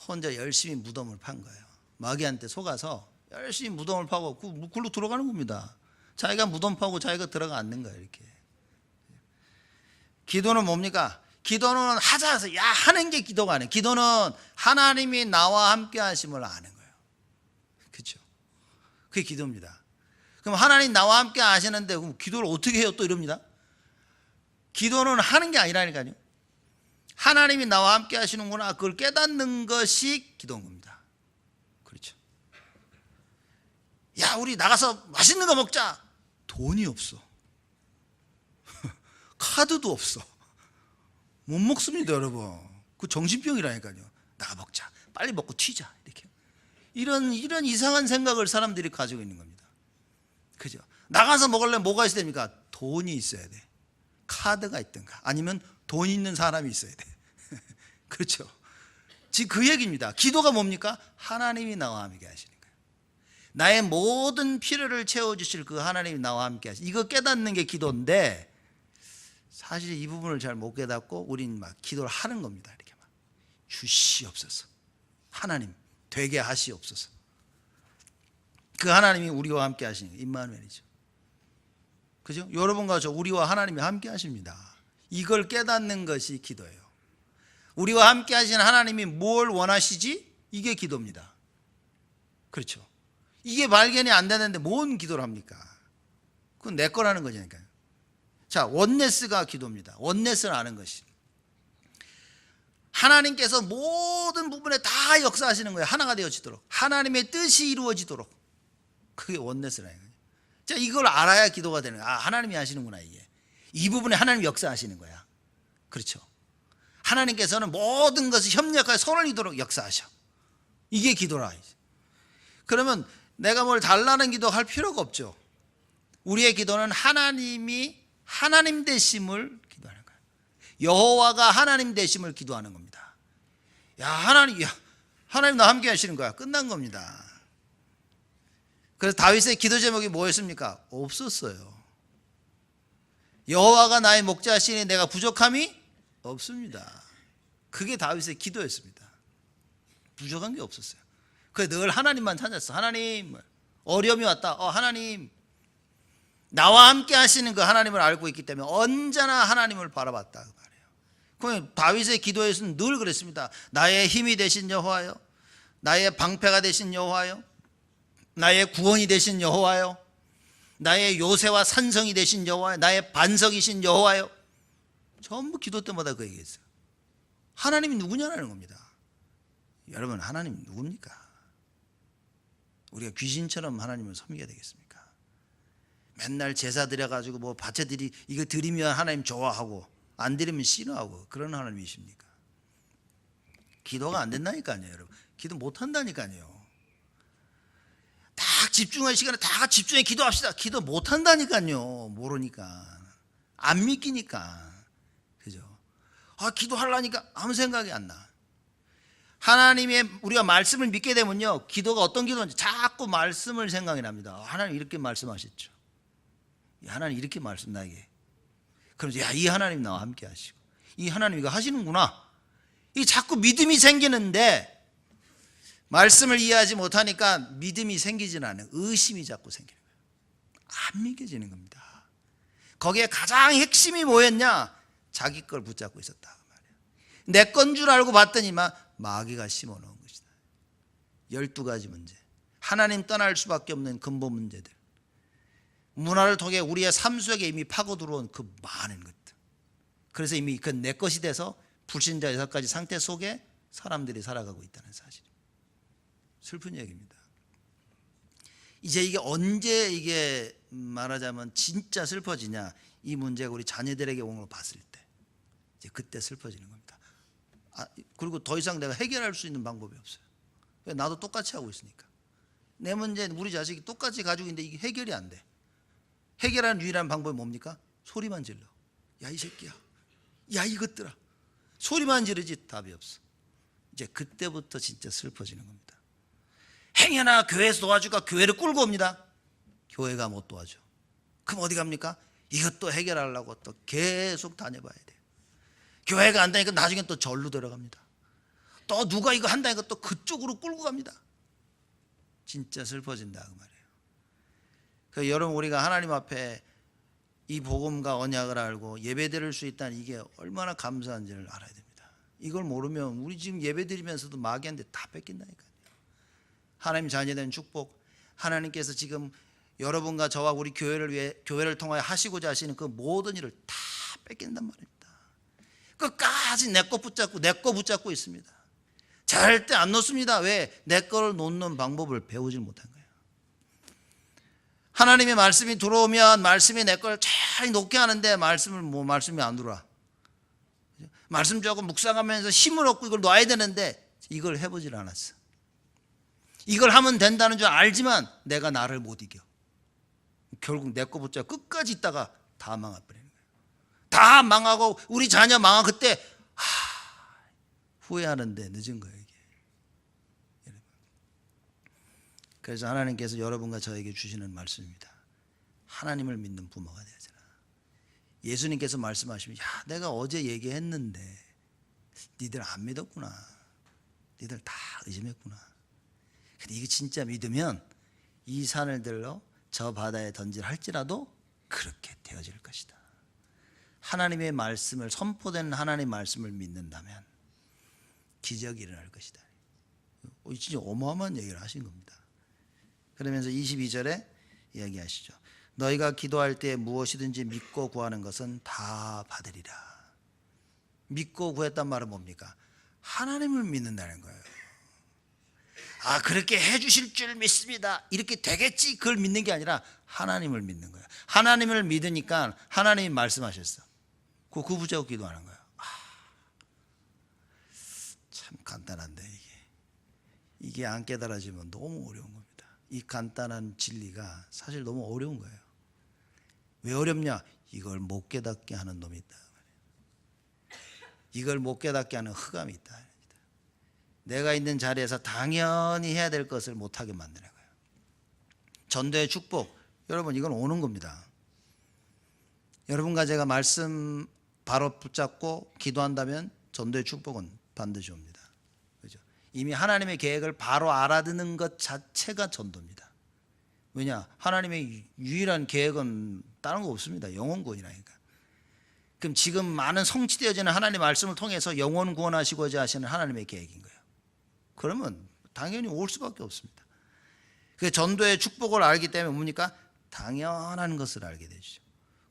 혼자 열심히 무덤을 판 거예요. 마귀한테 속아서 열심히 무덤을 파고 굴로 들어가는 겁니다. 자기가 무덤 파고 자기가 들어가 앉는 거예요. 이렇게. 기도는 뭡니까? 기도는 하자 해서 하는 게 기도가 아니에요. 기도는 하나님이 나와 함께 하심을 아는 거예요. 그렇죠? 그게 기도입니다. 그럼 하나님 나와 함께 하시는데 그럼 기도를 어떻게 해요? 또 이럽니다. 기도는 하는 게 아니라니까요. 하나님이 나와 함께 하시는구나, 그걸 깨닫는 것이 기도인 겁니다. 그렇죠? 야, 우리 나가서 맛있는 거 먹자. 돈이 없어. 카드도 없어. 못 먹습니다, 여러분. 그 정신병이라니까요. 나가 먹자. 빨리 먹고 튀자. 이렇게. 이런 이상한 생각을 사람들이 가지고 있는 겁니다. 그죠? 나가서 먹으려면 뭐가 있어야 됩니까? 돈이 있어야 돼. 카드가 있든가 아니면 돈 있는 사람이 있어야 돼. 그렇죠? 지금 그 얘기입니다. 기도가 뭡니까? 하나님이 나와 함께 하시는 거예요. 나의 모든 필요를 채워주실 그 하나님이 나와 함께 하시는, 이거 깨닫는 게 기도인데 사실 이 부분을 잘 못 깨닫고 우린 막 기도를 하는 겁니다. 이렇게 막 주시옵소서, 하나님 되게 하시옵소서. 그 하나님이 우리와 함께 하시는 게 임마누엘이죠. 그죠? 여러분과 저 우리와 하나님이 함께 하십니다. 이걸 깨닫는 것이 기도예요. 우리와 함께 하시는 하나님이 뭘 원하시지? 이게 기도입니다. 그렇죠? 이게 발견이 안 되는데 뭔 기도를 합니까? 그건 내 거라는 거니까요. 자, 원네스가 기도입니다. 원네스를 아는 것이. 하나님께서 모든 부분에 다 역사하시는 거예요. 하나가 되어지도록. 하나님의 뜻이 이루어지도록. 그게 원네스라는 거예요. 자, 이걸 알아야 기도가 되는 거야. 하나님이 하시는구나, 이게. 이 부분에 하나님이 역사하시는 거야. 그렇죠? 하나님께서는 모든 것을 협력하여 손을 이도록 역사하셔. 이게 기도라. 그러면 내가 뭘 달라는 기도할 필요가 없죠. 우리의 기도는 하나님이 하나님 되심을 기도하는 거예요. 여호와가 하나님 되심을 기도하는 겁니다. 하나님 나 함께 하시는 거야. 끝난 겁니다. 그래서 다윗의 기도 제목이 뭐였습니까? 없었어요. 여호와가 나의 목자시니 내가 부족함이 없습니다. 그게 다윗의 기도였습니다. 부족한 게 없었어요. 그래서 늘 하나님만 찾았어. 하나님, 어려움이 왔다. 하나님, 나와 함께 하시는 그 하나님을 알고 있기 때문에 언제나 하나님을 바라봤다 그 말이에요. 그럼 다윗의 기도에서는 늘 그랬습니다. 나의 힘이 되신 여호와요, 나의 방패가 되신 여호와요, 나의 구원이 되신 여호와요, 나의 요새와 산성이 되신 여호와요, 나의 반석이신 여호와요. 전부 기도 때마다 그 얘기했어요. 하나님이 누구냐는 겁니다. 여러분, 하나님이 누굽니까? 우리가 귀신처럼 하나님을 섬겨야 되겠습니까? 맨날 제사 드려가지고 뭐 바쳐드리, 이거 드리면 하나님 좋아하고 안 드리면 싫어하고 그런 하나님이십니까? 기도가 안 된다니까요, 여러분. 기도 못 한다니까요. 딱 집중할 시간에 다 집중해 기도합시다. 기도 못 한다니까요. 모르니까, 안 믿기니까. 그죠? 기도하려니까 아무 생각이 안 나. 하나님의 우리가 말씀을 믿게 되면요, 기도가 어떤 기도인지 자꾸 말씀을 생각이 납니다. 하나님 이렇게 말씀하셨죠. 하나님 이렇게 말씀 나에게. 그러면서 이 하나님 나와 함께 하시고, 이 하나님 이거 하시는구나. 이 자꾸 믿음이 생기는데 말씀을 이해하지 못하니까 믿음이 생기지는 않아요. 의심이 자꾸 생기는 거예요. 안 믿겨지는 겁니다. 거기에 가장 핵심이 뭐였냐? 자기 걸 붙잡고 있었다 말이에요. 내 건 줄 알고 봤더니만 마귀가 심어놓은 것이다. 12가지 문제, 하나님 떠날 수밖에 없는 근본 문제들, 문화를 통해 우리의 삶 속에 이미 파고 들어온 그 많은 것들. 그래서 이미 그 내 것이 돼서 불신자 6가지 상태 속에 사람들이 살아가고 있다는 사실. 슬픈 얘기입니다. 이제 이게 언제 이게 말하자면 진짜 슬퍼지냐? 이 문제가 우리 자녀들에게 온 걸 봤을 때, 이제 그때 슬퍼지는 겁니다. 그리고 더 이상 내가 해결할 수 있는 방법이 없어요. 나도 똑같이 하고 있으니까. 내 문제 우리 자식이 똑같이 가지고 있는데 이게 해결이 안 돼. 해결하는 유일한 방법이 뭡니까? 소리만 질러. 야, 이 새끼야. 야, 이것들아. 소리만 지르지 답이 없어. 이제 그때부터 진짜 슬퍼지는 겁니다. 행여나 교회에서 도와줄까? 교회를 끌고 옵니다. 교회가 못 도와줘. 그럼 어디 갑니까? 이것도 해결하려고 또 계속 다녀봐야 돼요. 교회가 안 되니까 나중에 또 절로 들어갑니다. 또 누가 이거 한다니까 또 그쪽으로 끌고 갑니다. 진짜 슬퍼진다 그 말이에요. 그 여러분, 우리가 하나님 앞에 이 복음과 언약을 알고 예배드릴 수 있다는 이게 얼마나 감사한지를 알아야 됩니다. 이걸 모르면 우리 지금 예배드리면서도 마귀한테 다 뺏긴다니까요. 하나님 자녀된 축복, 하나님께서 지금 여러분과 저와 우리 교회를 통하여 하시고자 하시는 그 모든 일을 다 뺏긴단 말입니다. 끝까지 내 거 붙잡고 있습니다. 절대 안 놓습니다. 왜? 내 거를 놓는 방법을 배우질 못한 거예요. 하나님의 말씀이 들어오면 말씀이 내 걸 잘 놓게 하는데 말씀이 안 들어와. 말씀 조금 묵상하면서 힘을 얻고 이걸 놔야 되는데 이걸 해보질 않았어. 이걸 하면 된다는 줄 알지만 내가 나를 못 이겨. 결국 내 거 붙잡고 끝까지 있다가 다 망해버리는 거예요. 다 망하고 우리 자녀 망하고 그때 후회하는데 늦은 거예요, 이게. 그래서 하나님께서 여러분과 저에게 주시는 말씀입니다. 하나님을 믿는 부모가 되어라. 예수님께서 말씀하시면, 야, 내가 어제 얘기했는데 니들 안 믿었구나. 니들 다 의심했구나. 근데 이게 진짜 믿으면 이 산을 들러 저 바다에 던지라 할지라도 그렇게 되어질 것이다. 하나님의 말씀을, 선포된 하나님의 말씀을 믿는다면 기적이 일어날 것이다. 진짜 어마어마한 얘기를 하신 겁니다. 그러면서 22절에 이야기하시죠. 너희가 기도할 때 무엇이든지 믿고 구하는 것은 다 받으리라. 믿고 구했단 말은 뭡니까? 하나님을 믿는다는 거예요. 아, 그렇게 해주실 줄 믿습니다. 이렇게 되겠지. 그걸 믿는 게 아니라 하나님을 믿는 거예요. 하나님을 믿으니까 하나님이 말씀하셨어. 그거 붙잡고 기도하는 거예요. 참 간단한데 이게 안 깨달아지면 너무 어려운 겁니다. 이 간단한 진리가 사실 너무 어려운 거예요. 왜 어렵냐? 이걸 못 깨닫게 하는 놈이 있다. 이걸 못 깨닫게 하는 흑암이 있다. 내가 있는 자리에서 당연히 해야 될 것을 못하게 만드는 거예요. 전도의 축복, 여러분 이건 오는 겁니다. 여러분과 제가 말씀 바로 붙잡고 기도한다면 전도의 축복은 반드시 옵니다. 그렇죠? 이미 하나님의 계획을 바로 알아듣는 것 자체가 전도입니다. 왜냐? 하나님의 유일한 계획은 다른 거 없습니다. 영혼 구원이라니까. 그럼 지금 많은 성취되어지는 하나님의 말씀을 통해서 영혼 구원하시고자 하시는 하나님의 계획인 거예요. 그러면 당연히 올 수밖에 없습니다. 그 전도의 축복을 알기 때문에 뭡니까? 당연한 것을 알게 되죠.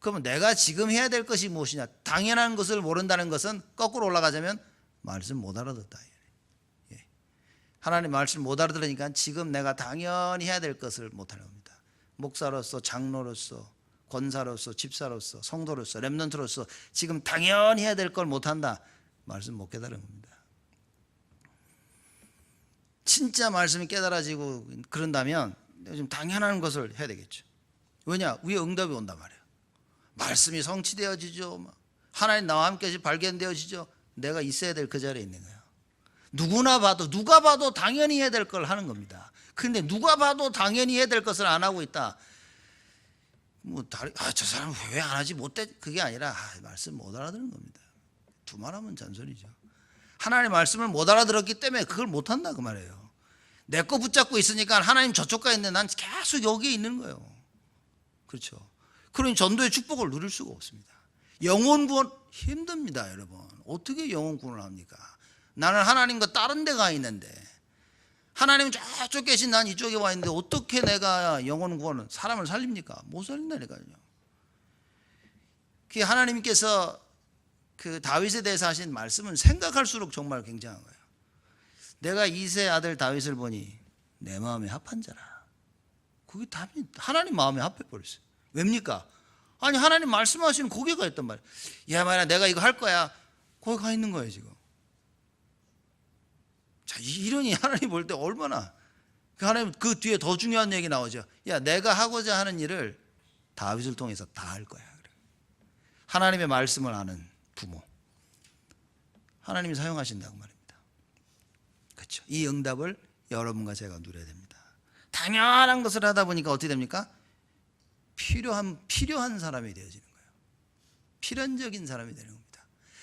그러면 내가 지금 해야 될 것이 무엇이냐? 당연한 것을 모른다는 것은 거꾸로 올라가자면 말씀 못 알아듣다. 하나님 말씀 못 알아들으니까 지금 내가 당연히 해야 될 것을 못하는 겁니다. 목사로서, 장로로서, 권사로서, 집사로서, 성도로서, 렘넌트로서 지금 당연히 해야 될 걸 못한다. 말씀 못 깨달은 겁니다. 진짜 말씀이 깨달아지고 그런다면 좀 당연한 것을 해야 되겠죠. 왜냐? 위에 응답이 온단 말이에요. 말씀이 성취되어지죠. 하나님 나와 함께 발견되어지죠. 내가 있어야 될 그 자리에 있는 거예요. 누가 봐도 당연히 해야 될 걸 하는 겁니다. 그런데 누가 봐도 당연히 해야 될 것을 안 하고 있다. 저 사람 왜 안 하지? 못돼. 그게 아니라 말씀 못 알아듣는 겁니다. 두말하면 잔소리죠. 하나님 말씀을 못 알아들었기 때문에 그걸 못 한다 그 말이에요. 내 거 붙잡고 있으니까 하나님 저쪽 가 있는데 난 계속 여기에 있는 거예요. 그렇죠. 그러니 전도의 축복을 누릴 수가 없습니다. 영혼 구원 힘듭니다, 여러분. 어떻게 영혼 구원을 합니까? 나는 하나님과 다른 데 가 있는데 하나님은 저쪽 계신 난 이쪽에 와 있는데 어떻게 내가 영혼 구원을 사람을 살립니까? 못 살린다니까요. 그 하나님께서 그 다윗에 대해서 하신 말씀은 생각할수록 정말 굉장한 거예요. 내가 이세 아들 다윗을 보니 내 마음에 합한 자라. 그게 답이 하나님 마음에 합해 버렸어요. 왜입니까? 아니 하나님 말씀하시는 거기에 가 있단 말이에요. 야 말이야 내가 이거 할 거야. 거기 가 있는 거예요 지금. 자 이러니 하나님 볼 때 얼마나 하나님 그 뒤에 더 중요한 얘기 나오죠. 야, 내가 하고자 하는 일을 다윗을 통해서 다 할 거야. 하나님의 말씀을 아는 부모, 하나님이 사용하신다고 말입니다. 그렇죠? 이 응답을 여러분과 제가 누려야 됩니다. 당연한 것을 하다 보니까 어떻게 됩니까? 필요한 사람이 되어지는 거예요. 필연적인 사람이 되는 겁니다.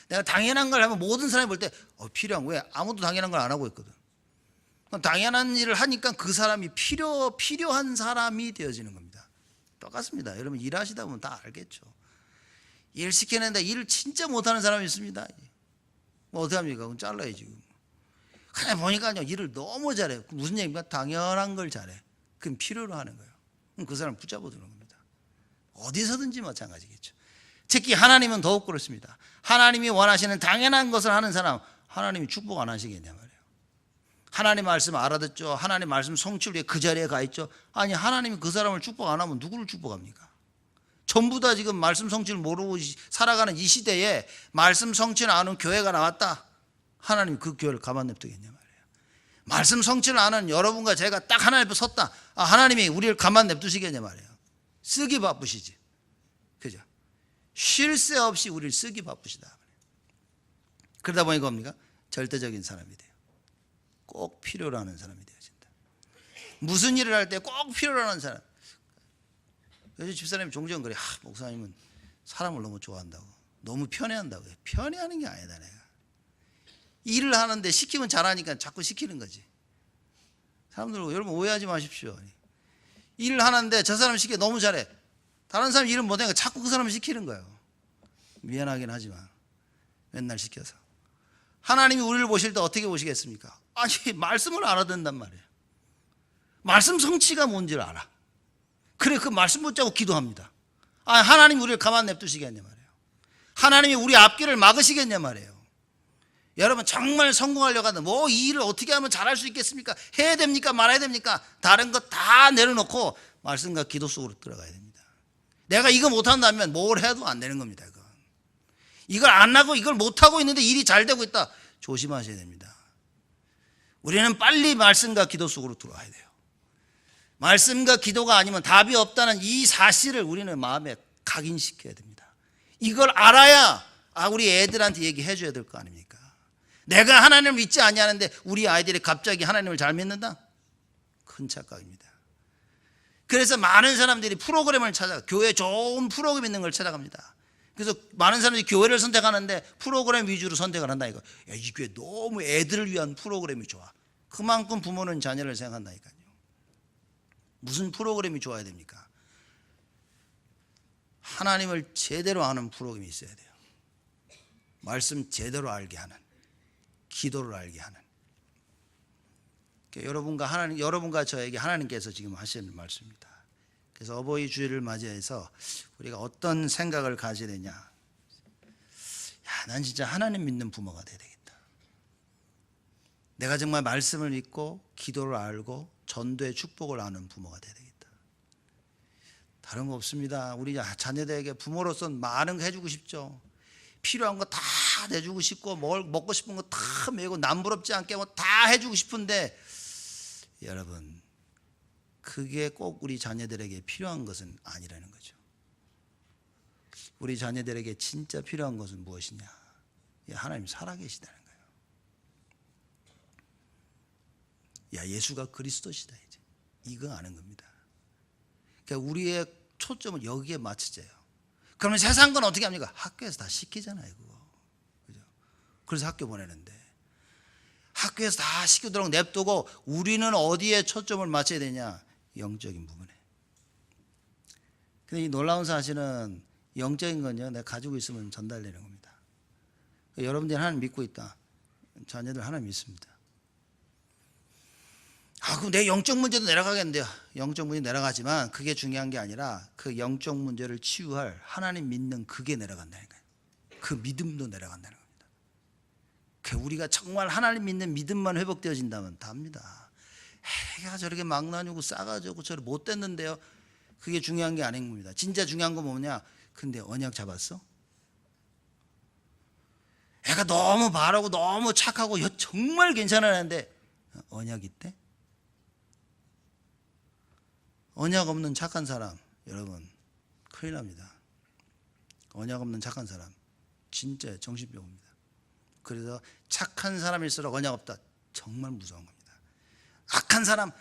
내가 당연한 걸 하면 모든 사람이 볼 때 필요한 거야. 아무도 당연한 걸 안 하고 있거든. 당연한 일을 하니까 그 사람이 필요한 사람이 되어지는 겁니다. 똑같습니다. 여러분 일하시다 보면 다 알겠죠. 일 시키는데 일을 진짜 못하는 사람이 있습니다. 뭐 어떻게 합니까? 그럼 잘라야지. 그냥 보니까요 일을 너무 잘해. 무슨 얘기입니까? 당연한 걸 잘해. 그럼 필요로 하는 거예요. 그럼 그 사람 붙잡아 두는 겁니다. 어디서든지 마찬가지겠죠. 특히 하나님은 더욱 그렇습니다. 하나님이 원하시는 당연한 것을 하는 사람, 하나님이 축복 안 하시겠냐 말이에요. 하나님 말씀 알아듣죠. 하나님 말씀 성취를 위해 그 자리에 가 있죠. 아니 하나님이 그 사람을 축복 안 하면 누구를 축복합니까? 전부 다 지금 말씀 성취를 모르고 살아가는 이 시대에 말씀 성취를 아는 교회가 나왔다. 하나님이 그 교회를 가만 냅두겠냐 말이에요. 말씀 성취를 아는 여러분과 제가 딱 하나님 앞에 섰다. 하나님이 우리를 가만 냅두시겠냐 말이에요. 쓰기 바쁘시지. 그죠? 쉴 새 없이 우리를 쓰기 바쁘시다. 그러다 보니까 뭡니까? 절대적인 사람이 돼요. 꼭 필요로 하는 사람이 되어진다. 무슨 일을 할 때 꼭 필요로 하는 사람. 그래서 집사람이 종종 그래. 목사님은 사람을 너무 좋아한다고. 너무 편애한다고. 편애하는 게 아니다 내가. 일을 하는데 시키면 잘하니까 자꾸 시키는 거지. 사람들 여러분 오해하지 마십시오. 일을 하는데 저 사람 시키기 너무 잘해. 다른 사람 일을 못하니까 자꾸 그 사람을 시키는 거예요. 미안하긴 하지만 맨날 시켜서. 하나님이 우리를 보실 때 어떻게 보시겠습니까? 아니 말씀을 알아듣는단 말이에요. 말씀 성취가 뭔지를 알아. 그래 그 말씀 붙잡고 기도합니다. 하나님 우리를 가만 냅두시겠냐 말이에요. 하나님이 우리 앞길을 막으시겠냐 말이에요. 여러분 정말 성공하려고 하는데 뭐 이 일을 어떻게 하면 잘할 수 있겠습니까? 해야 됩니까? 말아야 됩니까? 다른 거 다 내려놓고 말씀과 기도 속으로 들어가야 됩니다. 내가 이거 못한다면 뭘 해도 안 되는 겁니다. 이걸 안 하고 이걸 못하고 있는데 일이 잘 되고 있다. 조심하셔야 됩니다. 우리는 빨리 말씀과 기도 속으로 들어와야 돼요. 말씀과 기도가 아니면 답이 없다는 이 사실을 우리는 마음에 각인시켜야 됩니다. 이걸 알아야 우리 애들한테 얘기해 줘야 될 거 아닙니까? 내가 하나님을 믿지 아니하는데 우리 아이들이 갑자기 하나님을 잘 믿는다? 큰 착각입니다. 그래서 많은 사람들이 프로그램을 교회 좋은 프로그램 있는 걸 찾아갑니다. 그래서 많은 사람들이 교회를 선택하는데 프로그램 위주로 선택을 한다니까. 이 교회 너무 애들을 위한 프로그램이 좋아. 그만큼 부모는 자녀를 생각한다니까요. 무슨 프로그램이 좋아야 됩니까? 하나님을 제대로 아는 프로그램이 있어야 돼요. 말씀 제대로 알게 하는, 기도를 알게 하는. 여러분과 저에게 하나님께서 지금 하시는 말씀입니다. 그래서 어버이 주일을 맞이해서 우리가 어떤 생각을 가져야 되냐? 난 진짜 하나님 믿는 부모가 돼야 되겠다. 내가 정말 말씀을 믿고 기도를 알고 전도의 축복을 아는 부모가 돼야 되겠다. 다른 거 없습니다. 우리 자녀들에게 부모로서는 많은 거 해주고 싶죠. 필요한 거 다 내주고 싶고 뭘 먹고 싶은 거 다 먹이고 남부럽지 않게 뭐 다 해주고 싶은데 여러분 그게 꼭 우리 자녀들에게 필요한 것은 아니라는 거죠. 우리 자녀들에게 진짜 필요한 것은 무엇이냐? 하나님 살아계시다는 거예요. 예수가 그리스도시다 이제 이거 아는 겁니다. 그러니까 우리의 초점을 여기에 맞추자요. 그러면 세상 건 어떻게 합니까? 학교에서 다 시키잖아요, 그거. 그죠? 그래서 학교 보내는데 학교에서 다 시키도록 냅두고 우리는 어디에 초점을 맞춰야 되냐? 영적인 부분에. 근데 이 놀라운 사실은 영적인 건요, 내가 가지고 있으면 전달되는 겁니다. 그러니까 여러분들이 하나님 믿고 있다. 자녀들 하나님 믿습니다. 그럼 내 영적 문제도 내려가겠는데요. 영적 문제 내려가지만 그게 중요한 게 아니라 그 영적 문제를 치유할 하나님 믿는 그게 내려간다는 거예요. 그 믿음도 내려간다는 겁니다. 우리가 정말 하나님 믿는 믿음만 회복되어진다면 답니다. 애가 저렇게 막 나누고 싸가지고 저를 못 됐는데요. 그게 중요한 게 아닌 겁니다. 진짜 중요한 건 뭐냐? 근데 언약 잡았어? 애가 너무 바르고 너무 착하고 정말 괜찮았는데 언약 있대? 언약 없는 착한 사람, 여러분 큰일 납니다. 언약 없는 착한 사람 진짜 정신병입니다. 그래서 착한 사람일수록 언약 없다, 정말 무서운 겁니다. 악한 사람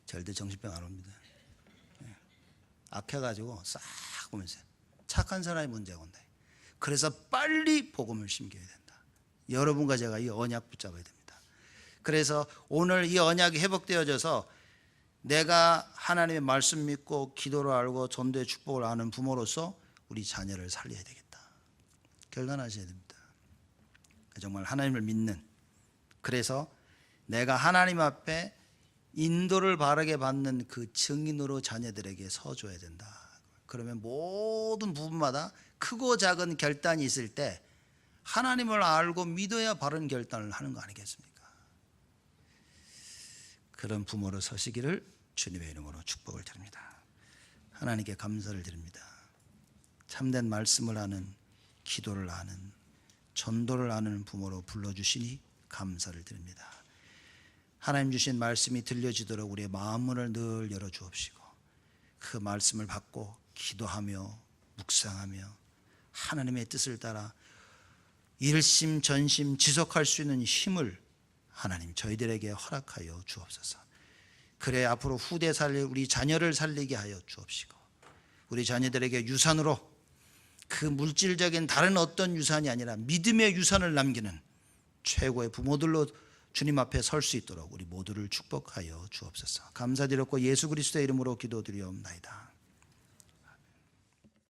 절대 정신병 안 옵니다. 악해가지고 싹 보면서 착한 사람이 문제가 온다. 그래서 빨리 복음을 심겨야 된다. 여러분과 제가 이 언약 붙잡아야 됩니다. 그래서 오늘 이 언약이 회복되어져서 내가 하나님의 말씀 믿고 기도를 알고 전도의 축복을 아는 부모로서 우리 자녀를 살려야 되겠다. 결단하셔야 됩니다. 정말 하나님을 믿는, 그래서 내가 하나님 앞에 인도를 바르게 받는 그 증인으로 자녀들에게 서줘야 된다. 그러면 모든 부분마다 크고 작은 결단이 있을 때 하나님을 알고 믿어야 바른 결단을 하는 거 아니겠습니까? 그런 부모로 서시기를 주님의 이름으로 축복을 드립니다. 하나님께 감사를 드립니다. 참된 말씀을 아는, 기도를 아는, 전도를 아는 부모로 불러주시니 감사를 드립니다. 하나님 주신 말씀이 들려지도록 우리의 마음문을 늘 열어주옵시고 그 말씀을 받고 기도하며 묵상하며 하나님의 뜻을 따라 일심전심 지속할 수 있는 힘을 하나님 저희들에게 허락하여 주옵소서. 그래 앞으로 후대 살릴 우리 자녀를 살리게 하여 주옵시고 우리 자녀들에게 유산으로 그 물질적인 다른 어떤 유산이 아니라 믿음의 유산을 남기는 최고의 부모들로 주님 앞에 설 수 있도록 우리 모두를 축복하여 주옵소서. 감사드렸고 예수 그리스도의 이름으로 기도드리옵나이다.